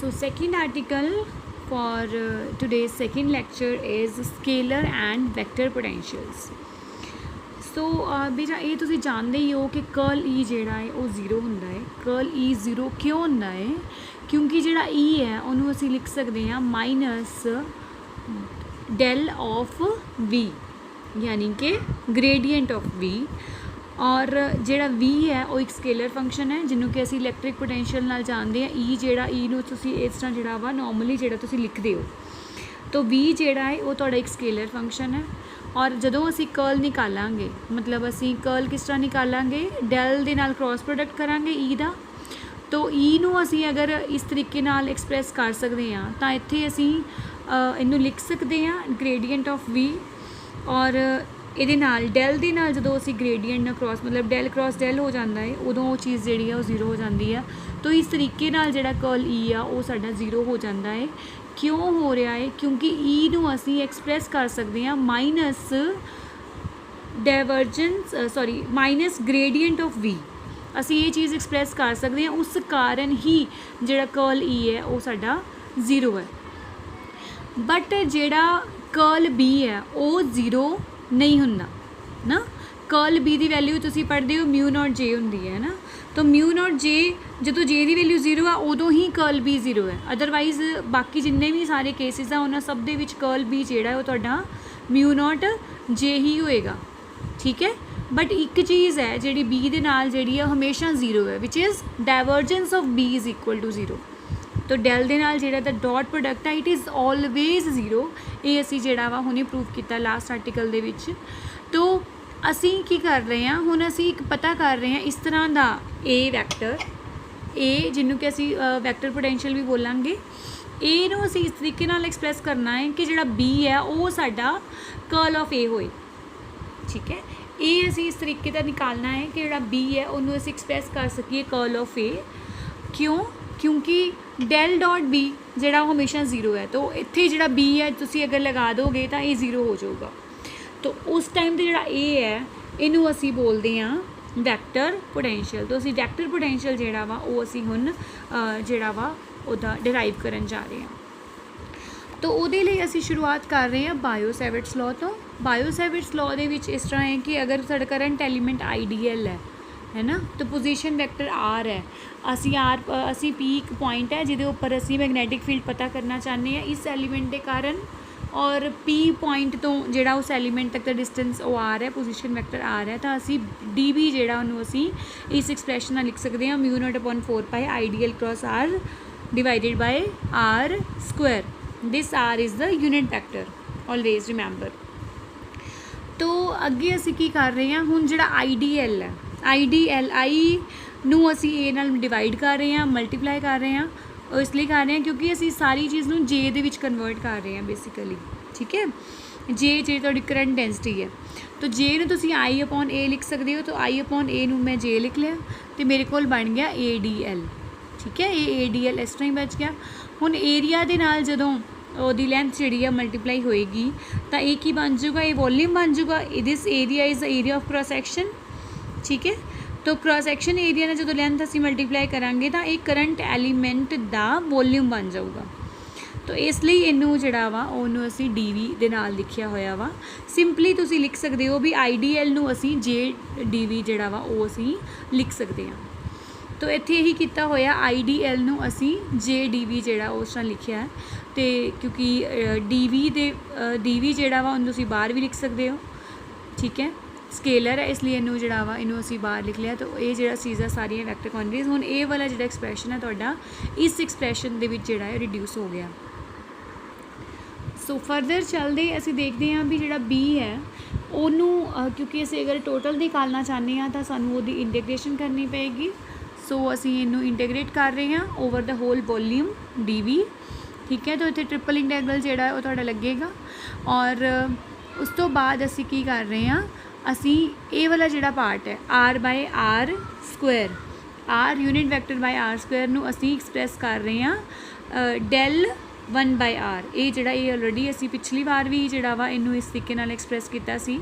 So second article for today's second lecture is scalar and vector potentials. सो बेटा ये तुसीं जानते ही हो कि कर्ल ई जिहड़ा है वो जीरो हुंदा है। कर्ल ई जीरो क्यों हुंदा है? क्योंकि जिहड़ा ई है उन्होंने असीं लिख सकते हैं माइनस डेल ऑफ वी, यानी कि ग्रेडियंट ऑफ वी। और जिहड़ा वी है वो एक स्केलर फंक्शन है जिन्हों कि असीं इलैक्ट्रिक पोटेंशियल नाल जानते हैं। ई जिहड़ा ई नूं तुसीं इस तरह जिहड़ा वा नॉर्मली जिहड़ा तुसीं लिखदे हो, तो वी जिहड़ा है वो तुहाडा एक स्केलर फंक्शन है। और जदों असीं कर्ल निकालांगे, मतलब असीं कर्ल किस तरह निकालांगे, डेल दे नाल क्रॉस प्रोडक्ट करांगे ई दा। तो ई नूं असीं अगर इस तरीके नाल एक्सप्रैस कर सकते हैं तो इत्थे असीं इहनूं लिख सकते हैं ग्रेडियंट ऑफ वी। और ਇਹਦੇ ਨਾਲ ਡੈਲ ਦੇ ਨਾਲ ਜਦੋਂ ਅਸੀਂ ਗ੍ਰੇਡੀਐਂਟ ਨਾਲ ਕ੍ਰੋਸ ਮਤਲਬ ਡੈਲ ਕ੍ਰੋਸ ਡੈਲ ਹੋ ਜਾਂਦਾ ਹੈ ਉਦੋਂ ਉਹ ਚੀਜ਼ ਜਿਹੜੀ ਆ ਉਹ ਜ਼ੀਰੋ ਹੋ ਜਾਂਦੀ ਆ। ਤਾਂ ਇਸ ਤਰੀਕੇ ਨਾਲ ਜਿਹੜਾ ਕਰਲ ਈ ਆ ਉਹ ਸਾਡਾ ਜ਼ੀਰੋ ਹੋ ਜਾਂਦਾ ਹੈ। ਕਿਉਂ ਹੋ ਰਿਹਾ ਹੈ? ਕਿਉਂਕਿ ਈ ਨੂੰ ਅਸੀਂ ਐਕਸਪ੍ਰੈਸ ਕਰ ਸਕਦੇ ਹਾਂ ਮਾਈਨਸ ਡਾਇਵਰਜੈਂਸ ਮਾਈਨਸ ਗ੍ਰੇਡੀਐਂਟ ਆਫ ਵੀ। ਅਸੀਂ ਇਹ ਚੀਜ਼ ਐਕਸਪ੍ਰੈਸ ਕਰ ਸਕਦੇ ਹਾਂ, ਉਸ ਕਾਰਨ ਹੀ ਜਿਹੜਾ ਕਰਲ ਈ ਹੈ ਉਹ ਸਾਡਾ ਜ਼ੀਰੋ ਹੈ। ਬਟ ਜਿਹੜਾ ਕਰਲ ਬੀ ਹੈ ਉਹ ਜ਼ੀਰੋ नहीं हुंदा ना। कर्ल बी की वैल्यू तुसी पढ़ते हो म्यू नॉट जे होंदी है ना। तो म्यू नॉट जे जो जे की वैल्यू जीरो है उदों ही कर्ल बी जीरो है। अदरवाइज बाकी जिन्ने भी सारे केसिस आ उन्होंने सब दे विच कर्ल बी जिहड़ा है वो तुहाडा म्यू नॉट जे ही होएगा, ठीक है। बट एक चीज़ है जिहड़ी बी दे नाल जिहड़ी है हमेशा जीरो है, which is divergence of B is equal to zero. तो डैल दे नाल जिहड़ा दा डॉट प्रोडक्ट है इट इज़ ऑलवेज जीरो। ये असी जिहड़ा वा हुणे प्रूव किया लास्ट आर्टिकल दे विच। तो असी की कर रहे हैं हुण, असी पता कर रहे हैं इस तरह दा ए वैक्टर ए जिन्हों कि असी वैक्टर पोटेंशियल भी बोलांगे। ए नूं असी इस तरीके नाल एक्सप्रैस करना है कि जिहड़ा बी है वो साडा कर्ल ऑफ ए होए, ठीक है। ए असी इस तरीके दा निकालना है कि जिहड़ा बी है उन्होंने असी एक्सप्रैस कर सकीए कर्ल ऑफ ए। क्यों? क्योंकि डेल डॉट बी जिहड़ा हमेशा जीरो है। तो इत्थे जिहड़ा बी है तुसी अगर लगा दोगे तो ये जीरो हो जाऊगा। तो उस टाइम ते जिहड़ा ए है इनू असी बोलते हैं वैक्टर पोटेंशियल। तो असी वैक्टर पोटेंशियल जिहड़ा वा वो असी हुण जिहड़ा वा उहदा डिराइव करन जा रहे हैं। तो उहदे लई असी शुरुआत कर रहे हैं बायो सैविट्स लॉ तो। बायो सैविट्स लॉ दे विच इस तरह है कि अगर साडा करंट एलीमेंट आइडियल है ना, तो पोजीशन वैक्टर आर है। असी पी एक पॉइंट है जिहदे उपर असी मैगनैटिक फील्ड पता करना चाहते हैं इस एलीमेंट के कारण। और पी पॉइंट तो जिहड़ा उस एलीमेंट तक का डिस्टेंस वो आर है, पोजीशन वैक्टर आर है। तो असी डी बी जिहड़ा उहनूं असी इस एक्सप्रैशन नाल लिख सकते हैं mu naught upon 4 pi ideal cross r divided by are square. This r is the unit vector, always remember. तो अगे असी की कर रहे हैं हुण जिहड़ा आई डी एल है, आई डी एल आई नूं असी ए नाल डिवाइड कर रहे हैं, मल्टीप्लाई कर रहे हैं। और इसलिए कर रहे हैं क्योंकि असी सारी चीज़ नूं जे दे विच कन्वर्ट कर रहे हैं बेसिकली, ठीक है। जे जे तुहाडी करंट डेंसिटी है, तो जे नूं तुसीं आई अपॉन ए लिख सकते हो। तो आई अपॉन ए नूं मैं जे लिख लिया तो मेरे कोल बन गया ए डी एल, ठीक है। ये ए डी एल इस तरह ही बच गया। हुण एरिया दे नाल जदों ਉਹਦੀ ਲੈਂਥ ਜਿਹੜੀ ਆ ਮਲਟੀਪਲਾਈ ਹੋਏਗੀ ਤਾਂ ਇਹ ਕੀ ਬਣ ਜਾਊਗਾ, ਇਹ ਵੋਲੀਅਮ ਬਣ ਜਾਊਗਾ। This area is the area of cross section, ठीक है। तो क्रॉस सैक्शन एरिया ने जो लेंथ असी मल्टीप्लाई करांगे तो एक करंट एलीमेंट का वॉल्यूम बन जाऊगा। तो इसलिए इनू जिहड़ा वा उहनूं असी डी वी दे नाल लिखिया होया वा। सिंपली तुसी लिख सकते हो भी आई डी एल नूं असी जे डी वी जिहड़ा वा वो असी लिख सकते हैं। तो इत्थे यही किया होया आई डी एल नूं असी जे डी वी जिहड़ा उस तरह लिखिया है। तो क्योंकि डी वी जिहड़ा वा उहनूं तुसी बाहर भी लिख सकते हो, ठीक है। स्केलर है इसलिए इनू जिहड़ा वा इनू असी बाहर लिख लिया। तो ये जिहड़ा चीज़ा सारियां वैक्टर क्वांटिटीज़ हुण ए वाला जिहड़ा एक्सप्रैशन है तुहाडा इस एक्सप्रैशन दे विच जिहड़ा है रिड्यूस हो गया। सो फरदर चलते असी देखते हैं भी जिहड़ा बी है उन्होंने क्योंकि असी अगर टोटल निकालना चाहते हैं तो सानू उहदी इंटीग्रेशन करनी पेगी। सो असी इनू इंटीग्रेट कर रहे हैं over the whole volume D V, ठीक है। तो इत्थे ट्रिपल इंटैग्रल जिहड़ा है वो तुहाडा लगेगा। और उस तो बाद असी की कर रहे हैं, असी ए वाला जिहड़ा पार्ट है R by are square, R unit vector by are square नूं असी एक्सप्रैस कर रहे हैं डेल 1 बाय आर। ये जिहड़ा ये ऑलरेडी असी पिछली बार भी जिहड़ा वा इनू इस तरीके नाल एक्सप्रैस किया सी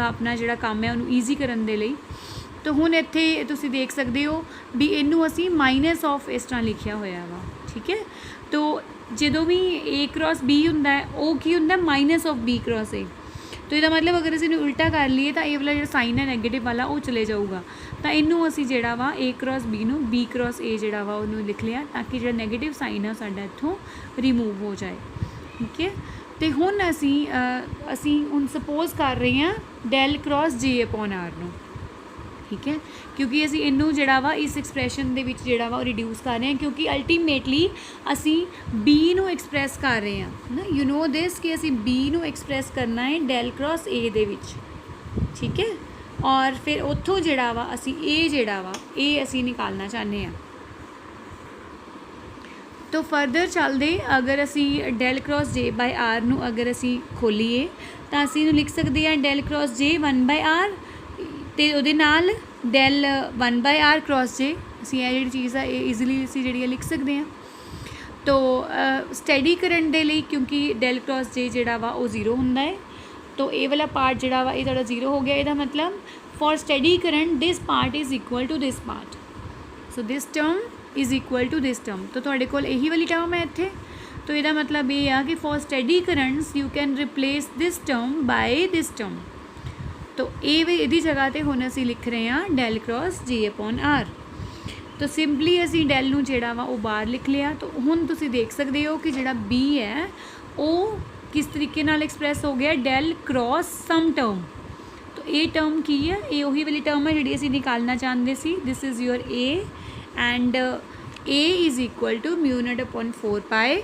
अपना जिहड़ा काम है उन्होंने ईजी करन दे लई। तो हुण इत्थे तुसीं देख सकते हो भी इनू असी माइनस ऑफ इस तरह लिखिया होया वा, ठीक है। तो जो भी ए क्रॉस बी हुंदा है वो की हुंदा minus of B cross A. तो ਇਹਦਾ मतलब अगर ਅਸੀਂ उल्टा कर लीए तो ये वाला जो साइन है नैगेटिव वाला वो चले जाऊगा। तो इनू असी जिहड़ा वा ए क्रॉस बी नू बी क्रॉस ए जिहड़ा वा उन्होंने लिख लिया ताकि जो नैगेटिव साइन है साडा इत्थों रिमूव हो जाए। ठीक है। तो हुण असी हुण सपोज कर रहे हैं del cross J upon R नू। ठीक है, क्योंकि असी इनू जिहड़ा वा इस एक्सप्रैशन दे विच जिहड़ा वा रिड्यूस कर रहे हैं क्योंकि अल्टीमेटली असी बी नू एक्सप्रैस कर रहे हैं ना। यू नो दिस कि असी बी नू एक्सप्रैस करना है डेल क्रॉस ए दे विच। ठीक है, और फिर उत्थों जिहड़ा वा असी ए जिहड़ा वा ए असी निकालना चाहते हैं। तो फर्दर चलते अगर असी del cross J by R नू अगर असी खोलीए तो असी इनू लिख सकते हैं del cross J 1 by R तो ਉਹਦੇ ਨਾਲ del 1 by R cross J ਅਸੀਂ ਇਹ ਜਿਹੜੀ ਚੀਜ਼ ਆ ਇਹ ਈਜ਼ੀਲੀ ਅਸੀਂ ਜਿਹੜੀ ਲਿਖ ਸਕਦੇ ਹਾਂ। तो स्टडी करंट ਦੇ ਲਈ क्योंकि डेल क्रॉस जे ਜਿਹੜਾ ਵਾ ਉਹ 0 ਹੁੰਦਾ ਹੈ तो ये वाला पार्ट ਜਿਹੜਾ ਵਾ ਇਹ ਤੁਹਾਡਾ 0 ਹੋ ਗਿਆ। ਇਹਦਾ मतलब for steady current this part is equal to this part. So this term is equal to this term. तो ਤੁਹਾਡੇ ਕੋਲ ਇਹੀ वाली टर्म है ਇੱਥੇ। तो ਇਹਦਾ मतलब ये आ कि for steady currents you can replace this term by this term. तो ये जगह पर हुण असी लिख रहे हैं del cross J upon R. तो सिंपली असी डेल नू जिहड़ा वा वो बाहर लिख लिया। तो हुण तुसी देख सकते हो कि जिहड़ा बी है वो किस तरीके नाल एक्सप्रैस हो गया डेल क्रॉस सम टर्म। तो ये टर्म की है, ये उही वाली टर्म है जिहड़ी असी निकालना चाहते सी। This is your A and A is equal to mu naught upon 4 pi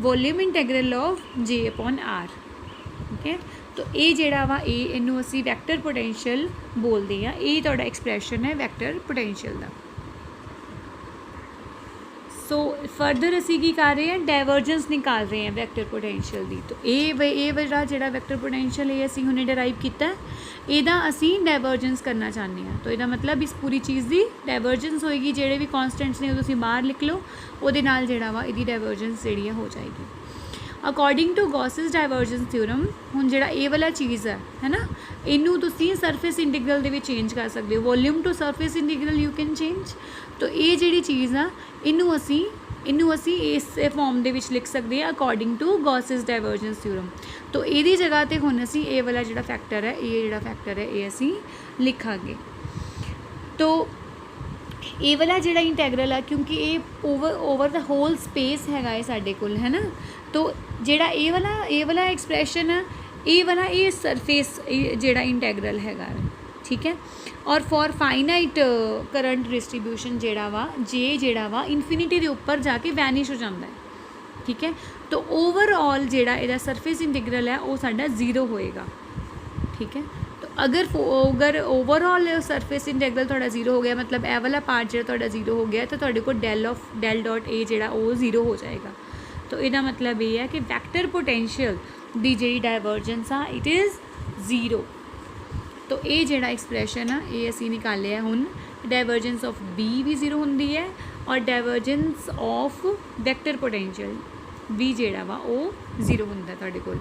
volume integral of J upon r. ठीक है, तो ये जिहड़ा वा इनू असी वैक्टर पोटेंशियल बोलते हैं। ये तुहाडा एक्सप्रैशन है वैक्टर पोटेंशियल का। सो फर्दर असी की कर रहे हैं डाइवर्जेंस निकाल रहे हैं वैक्टर पोटेंशियल की। तो ये वाला जिहड़ा वैक्टर पोटेंशियल ये असी हुणे डिराइव किया ਇਹਦਾ ਅਸੀਂ डाइवर्जेंस करना चाहते हैं। तो ਇਹਦਾ मतलब इस पूरी चीज़ की डाइवर्जेंस होएगी। ਜਿਹੜੇ भी कॉन्स्टेंट्स ने तुसीं बाहर लिख लो ਉਹਦੇ ਨਾਲ ਜਿਹੜਾ ਵਾ ਇਹਦੀ डाइवर्जेंस ਜਿਹੜੀ हो जाएगी according to Gauss's divergence theorem. हुण जिहड़ा ये वाला चीज़ है ना इनू तुसीं सरफेस इंटीग्रल दे विच चेंज कर सकते हो। Volume to surface integral you can change. तो ये जिहड़ी चीज़ आ इनू असी इस फॉर्म दे विच लिख सकते हैं according to Gauss's divergence theorem. तो ये जगह पर हुण असी ये वाला जिहड़ा फैक्टर है ये जिहड़ा फैक्टर है ये असी लिखांगे। तो ये वाला जिहड़ा इंटैग्रल है क्योंकि ये ओवर द होल स्पेस हैगा ये साडे कोल है ना। तो जिहड़ा ये वाला एक्सप्रैशन है ये वाला ये सरफेस जिहड़ा इंटैग्रल हैगा। ठीक है, और फॉर फाइनाइट करंट डिस्ट्रीब्यूशन जिहड़ा वा जे जिहड़ा वा इनफिनिटी के उपर जाके वैनिश हो जाता है। ठीक है, तो ओवरऑल जिहड़ा इहदा सरफेस इंटीग्रल है वो साडा 0 होएगा। ठीक है, तो अगर ओवरऑल सरफेस इंटैग्रल थोड़ा 0 हो गया मतलब ए वाला पार्ट जो थोड़ा 0 हो गया तो थोड़े को डेल डॉट ए जिहड़ा वो 0 हो जाएगा। तो इसका मतलब ये है कि वैक्टर पोटेंशियल दी जी डाइवर्जेंस आ इट इज़ 0। तो ये जिहड़ा एक्सप्रैशन आ ये असी निकालिया हुण डाइवर्जेंस ऑफ बी भी 0 होंदी है और डाइवर्जेंस ऑफ वैक्टर पोटेंशियल भी जिहड़ा वा वो 0 होंदा तुहाडे कोल।